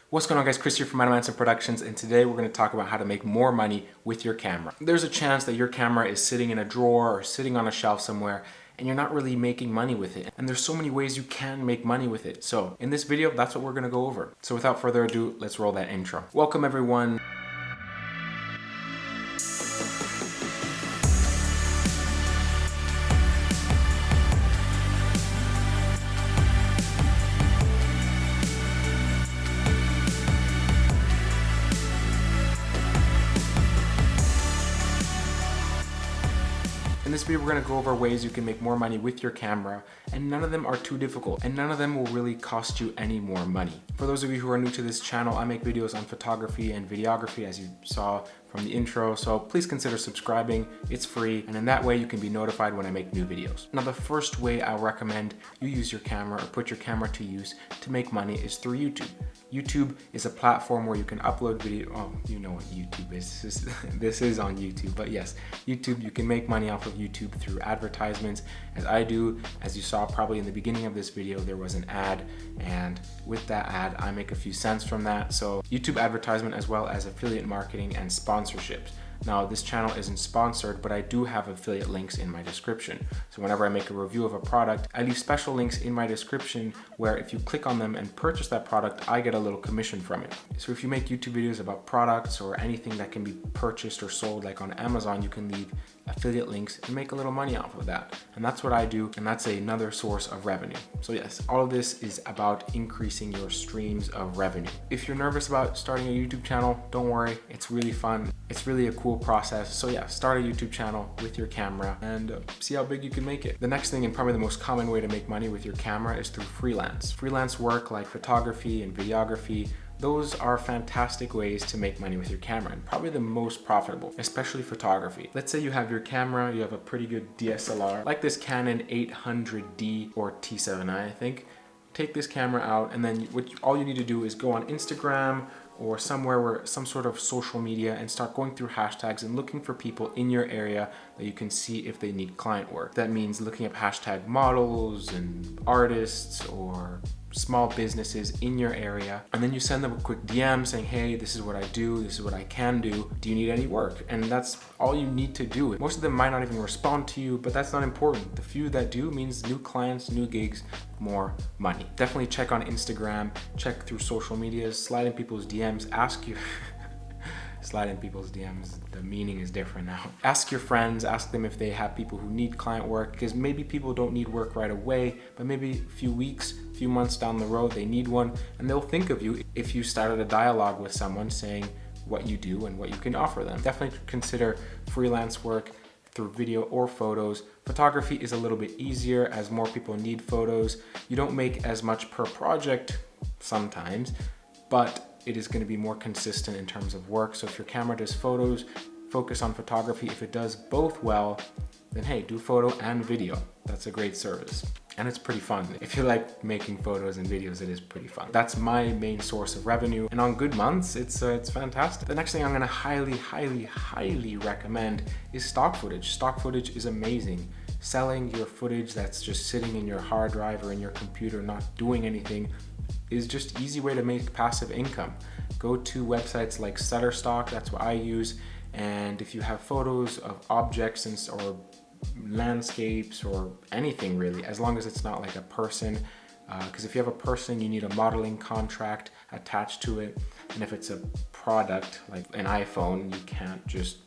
What's going on, guys? Chris here from Animation Productions, and today we're going to talk about how to make more money with your camera. There's a chance that your camera is sitting in a drawer or sitting on a shelf somewhere and you're not really making money with it. And there's so many ways you can make money with it. So in this video, that's what we're going to go over. So without further ado, let's roll that intro. Welcome everyone. In this video, we're going to go over ways you can make more money with your camera, and none of them are too difficult, and none of them will really cost you any more money. For those of you who are new to this channel, I make videos on photography and videography, as you saw from the intro, so please consider subscribing. It's free, and in that way you can be notified when I make new videos. Now, the first way I recommend you use your camera or put your camera to use to make money is through YouTube. YouTube is a platform where you can upload video. Oh, you know what YouTube is. This is on YouTube, but yes, YouTube, you can make money off of YouTube through advertisements, as I do. As you saw probably in the beginning of this video, there was an ad, and with that ad, I make a few cents from that. So YouTube advertisement, as well as affiliate marketing and sponsorships. Now, this channel isn't sponsored, but I do have affiliate links in my description. So whenever I make a review of a product, I leave special links in my description where if you click on them and purchase that product, I get a little commission from it. So if you make YouTube videos about products or anything that can be purchased or sold, like on Amazon, you can leave affiliate links and make a little money off of that. And that's what I do, and that's another source of revenue. So yes, all of this is about increasing your streams of revenue. If you're nervous about starting a YouTube channel, don't worry, it's really fun. It's really a cool process. So yeah, start a YouTube channel with your camera and see how big you can make it. The next thing, and probably the most common way to make money with your camera, is through freelance. Freelance work like photography and videography, those are fantastic ways to make money with your camera, and probably the most profitable, especially photography. Let's say you have your camera, you have a pretty good DSLR, like this Canon 800D or T7i, I think. Take this camera out, and then all you need to do is go on Instagram or somewhere where some sort of social media and start going through hashtags and looking for people in your area that you can see if they need client work. That means looking up hashtag models and artists or small businesses in your area, and then you send them a quick DM saying, hey, this is what I do, this is what I can do you need any work? And that's all you need to do. Most of them might not even respond to you, but that's not important. The few that do means new clients, new gigs, more money. Definitely check on Instagram, check through social media, slide in people's DMs, ask you slide in people's DMs, the meaning is different now. Ask your friends, ask them if they have people who need client work, because maybe people don't need work right away, but maybe a few weeks, few months down the road, they need one, and they'll think of you if you started a dialogue with someone saying what you do and what you can offer them. Definitely consider freelance work through video or photos. Photography is a little bit easier as more people need photos. You don't make as much per project sometimes, but it is going to be more consistent in terms of work. So if your camera does photos, focus on photography. If it does both well, then hey, do photo and video. That's a great service. And it's pretty fun. If you like making photos and videos, it is pretty fun. That's my main source of revenue. And on good months, it's fantastic. The next thing I'm gonna highly recommend is stock footage. Stock footage is amazing. Selling your footage that's just sitting in your hard drive or in your computer, not doing anything, is just easy way to make passive income. Go to websites like Shutterstock, that's what I use. And if you have photos of objects or landscapes or anything really, as long as it's not like a person, because if you have a person, you need a modeling contract attached to it. And if it's a product like an iPhone, you can't just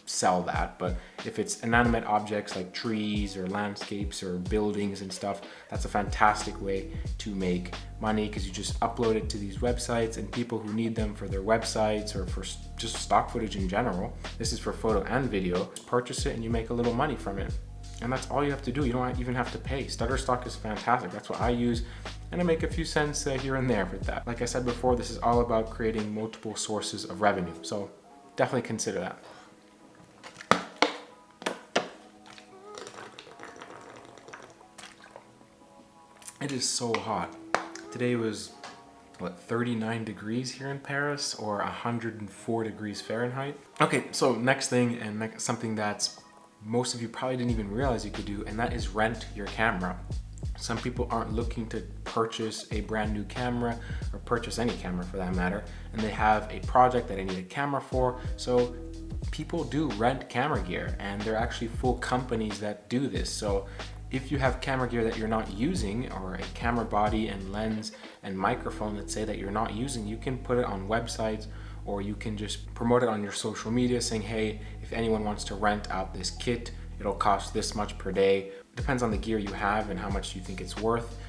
sell that. But if it's inanimate objects like trees or landscapes or buildings and stuff, that's a fantastic way to make money, because you just upload it to these websites, and people who need them for their websites or for just stock footage in general, this is for photo and video, purchase it and you make a little money from it. And that's all you have to do. You don't even have to pay. Shutterstock is fantastic. That's what I use, and I make a few cents here and there with that. Like I said before, this is all about creating multiple sources of revenue, so definitely consider that. It is so hot. Today was, what, 39 degrees here in Paris, or 104 degrees Fahrenheit. Okay, so next thing, and something that's most of you probably didn't even realize you could do, and that is rent your camera. Some people aren't looking to purchase a brand new camera or purchase any camera for that matter, and they have a project that they need a camera for. So people do rent camera gear, and there are actually full companies that do this. So if you have camera gear that you're not using, or a camera body and lens and microphone, let's say, that you're not using, you can put it on websites, or you can just promote it on your social media saying, hey, if anyone wants to rent out this kit, it'll cost this much per day. Depends on the gear you have and how much you think it's worth.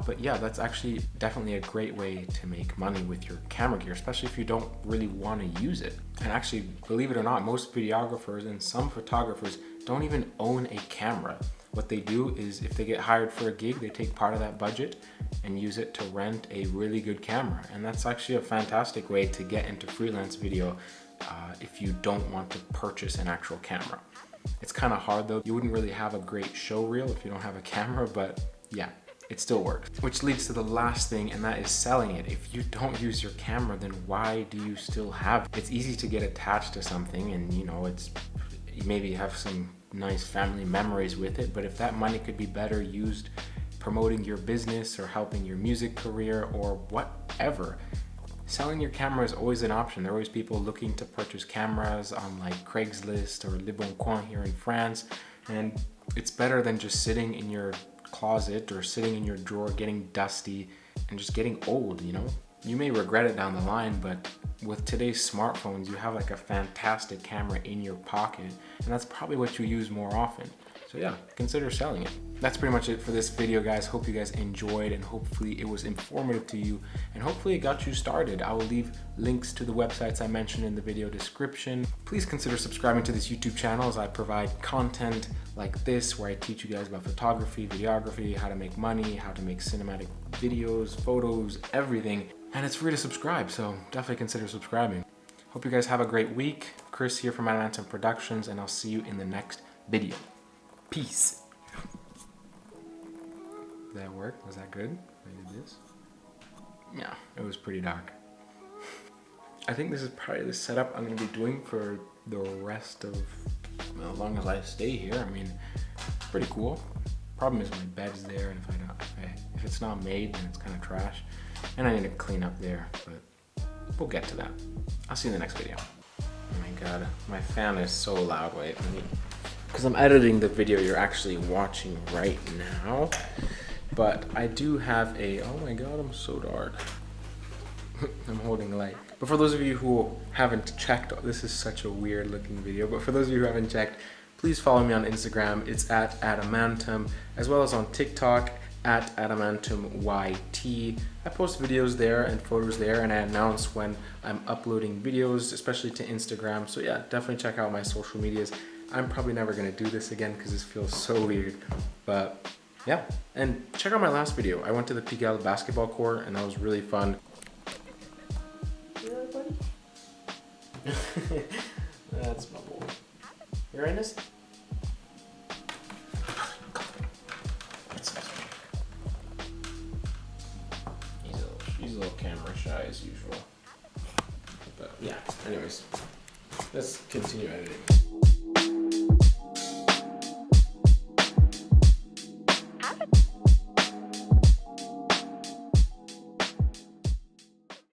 But yeah, that's actually definitely a great way to make money with your camera gear, especially if you don't really want to use it. And actually, believe it or not, most videographers and some photographers don't even own a camera. What they do is, if they get hired for a gig, they take part of that budget and use it to rent a really good camera. And that's actually a fantastic way to get into freelance video if you don't want to purchase an actual camera. It's kind of hard though. You wouldn't really have a great show reel if you don't have a camera, but yeah, it still works. Which leads to the last thing, and that is selling it. If you don't use your camera, then why do you still have it? It's easy to get attached to something, and you know, you maybe have some nice family memories with it, but if that money could be better used promoting your business or helping your music career or whatever, selling your camera is always an option. There are always people looking to purchase cameras on like Craigslist or Le Bon Coin here in France, and it's better than just sitting in your closet or sitting in your drawer getting dusty and just getting old, you know? You may regret it down the line, but with today's smartphones, you have like a fantastic camera in your pocket, and that's probably what you use more often. So yeah, consider selling it. That's pretty much it for this video, guys. Hope you guys enjoyed, and hopefully it was informative to you, and hopefully it got you started. I will leave links to the websites I mentioned in the video description. Please consider subscribing to this YouTube channel, as I provide content like this where I teach you guys about photography, videography, how to make money, how to make cinematic videos, photos, everything. And it's free to subscribe, so definitely consider subscribing. Hope you guys have a great week. Chris here from Untitled Productions, and I'll see you in the next video. Peace. Did that work? Was that good? I did this? Yeah, it was pretty dark. I think this is probably the setup I'm going to be doing for the rest of, well, as long as I stay here. I mean, pretty cool. Problem is my bed's there, and if it's not made, then it's kind of trash. And I need to clean up there, but we'll get to that. I'll see you in the next video. Oh my god, my fan is so loud. Wait, because I'm editing the video you're actually watching right now. But I do have a, oh my god, I'm so dark. I'm holding light. But for those of you who haven't checked, this is such a weird looking video, but for those of you who haven't checked, please follow me on Instagram. It's at Adamantum, as well as on TikTok at AdamantumYT. I post videos there and photos there, and I announce when I'm uploading videos, especially to Instagram. So yeah, definitely check out my social medias. I'm probably never gonna do this again because this feels so weird, but yeah. And check out my last video. I went to the Pigalle basketball court, and that was really fun. Yeah, buddy. That's my boy. You right, Ines? He's a little camera shy as usual. But yeah, anyways, let's continue editing.